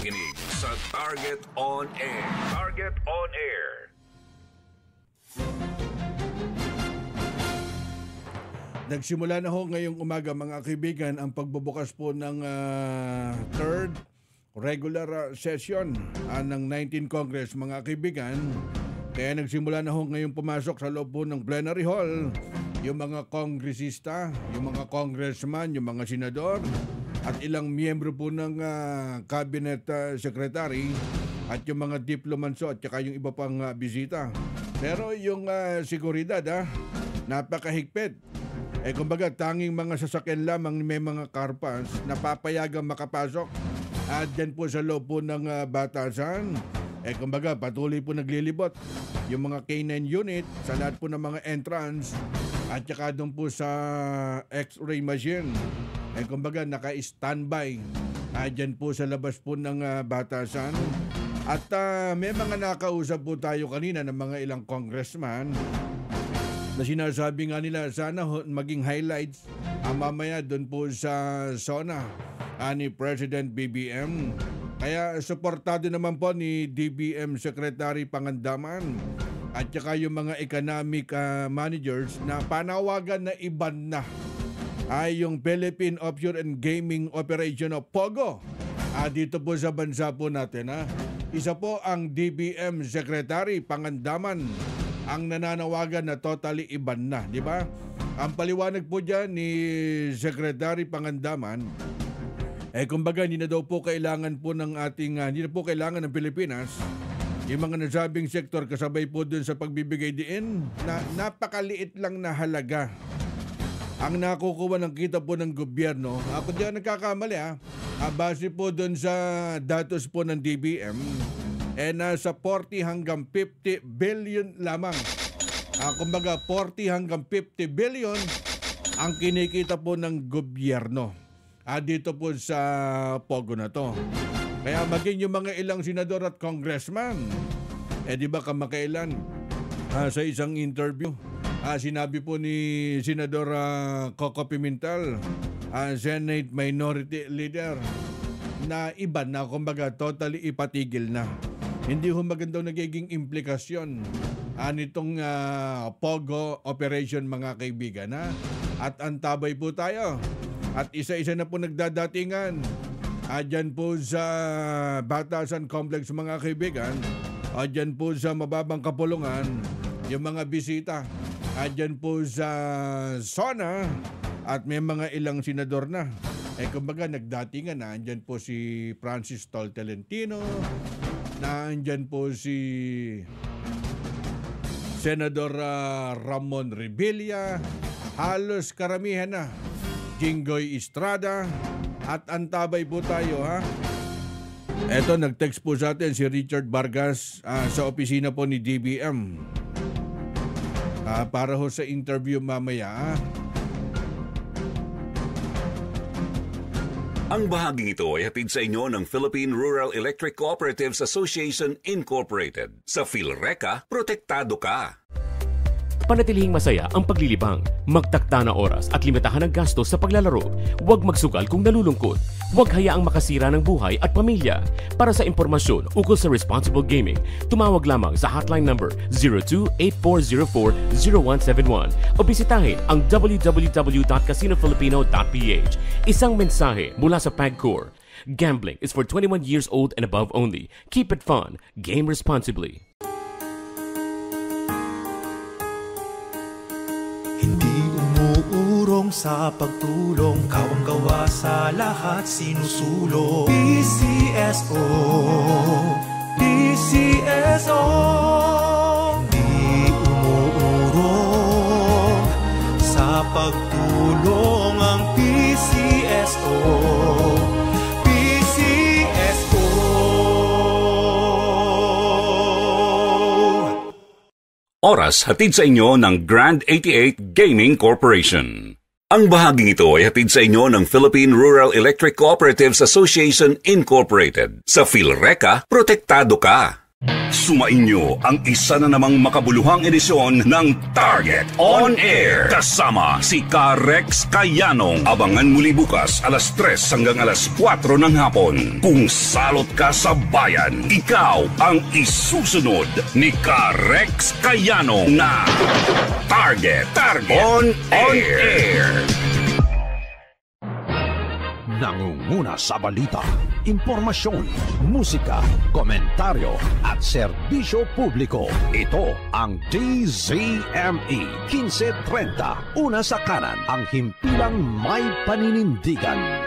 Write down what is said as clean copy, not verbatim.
nakikinig sa Target On Air. Target On Air. Nagsimula na ho ngayong umaga mga kaibigan ang pagbubukas po ng third regular session ng 19th Congress mga kaibigan. Kaya nagsimula na ho ngayong pumasok sa loob po ng plenary hall yung mga kongresista, yung mga congressman, yung mga senador at ilang miyembro po ng cabinet secretary at yung mga diplomanso at saka yung iba pang bisita. Pero yung seguridad napakahigpit. Kumbaga tanging mga sasakyan lamang may mga carpas na papayagang makapasok at dyan po sa loob po ng batasan. Kumbaga patuloy po naglilibot yung mga K9 unit sa lahat po ng mga entrance at saka doon po sa X-ray machine. Kumbaga naka-standby dyan po sa labas po ng batasan. At may mga nakausap po tayo kanina ng mga ilang congressman na sinasabi nga nila sana maging highlights mamaya doon po sa SONA ni President BBM. Kaya suportado naman po ni DBM Secretary Pangandaman at saka yung mga economic managers na panawagan na iban na ay yung Philippine Offshore and Gaming Operation of POGO dito po sa bansa po natin. Isa po ang DBM Secretary Pangandaman ang nananawagan na totally iban na, di ba? Ang paliwanag po dyan ni Secretary Pangandaman, kumbaga hindi na daw po kailangan po ng ating, hindi na po kailangan ng Pilipinas, yung mga nasabing sektor kasabay po dun sa pagbibigay diin na napakaliit lang na halaga ang nakukuha ng kita po ng gobyerno. Ako diyan nagkakamali base po dun sa datos po ng DBM, nasa 40 hanggang 50 billion lamang. Kumbaga 40 hanggang 50 billion ang kinikita po ng gobyerno dito po sa POGO na to. Kaya maging yung mga ilang senador at congressman, di ba kamakailan sa isang interview, sinabi po ni Senador Coco Pimentel, Senate Minority Leader, na iba na, kumbaga totally ipatigil na. Hindi ho magandang nagiging implikasyon nitong POGO operation mga kaibigan. At antabay po tayo. At isa-isa na po nagdadatingan dyan po sa Batasan Complex mga kaibigan. Dyan po sa mababang kapulungan yung mga bisita. Dyan po sa SONA at may mga ilang senador na. Kumbaga nagdatingan andyan po si Francis Tolentino, nandyan po si Senador Ramon Revilla, halos karamihan na, Jinggoy Estrada, at antabay po tayo Eto, nag-text po sa atin si Richard Vargas sa opisina po ni DBM para ho sa interview mamaya. Ang bahaging ito ay hatid sa inyo ng Philippine Rural Electric Cooperatives Association Incorporated. Sa PhilReca, protektado ka. Panatilihing masaya ang paglilibang. Magtakda na oras at limitahan ang gastos sa paglalaro. Huwag magsugal kung nalulungkot. Huwag hayaang makasira ng buhay at pamilya. Para sa impormasyon ukol sa responsible gaming, tumawag lamang sa hotline number 02-8404-0171 o bisitahin ang www.casinofilipino.ph. Isang mensahe mula sa PAGCOR. Gambling is for 21 years old and above only. Keep it fun. Game responsibly. Umuurong sa pagtulong, kawang-gawa sa lahat sinusulong. PCSO, PCSO. Hindi umuurong sa pagtulong ang PCSO. PCSO. Oras hatid sa inyo ng Grand 88 Gaming Corporation. Ang bahaging ito ay hatid sa inyo ng Philippine Rural Electric Cooperatives Association Incorporated. Sa PhilReca, protektado ka. Sumainyo ang isa na namang makabuluhang edisyon ng Target On Air. Kasama si Rex Kayanong. Abangan muli bukas alas 3 hanggang alas 4 ng hapon. Kung salot ka sa bayan, ikaw ang isusunod ni Rex Kayanong na Target On Air. Nangunguna sa balita, impormasyon, musika, komentaryo at serbisyo publiko. Ito ang DZME 1530. Una sa kanan, ang himpilang may paninindigan.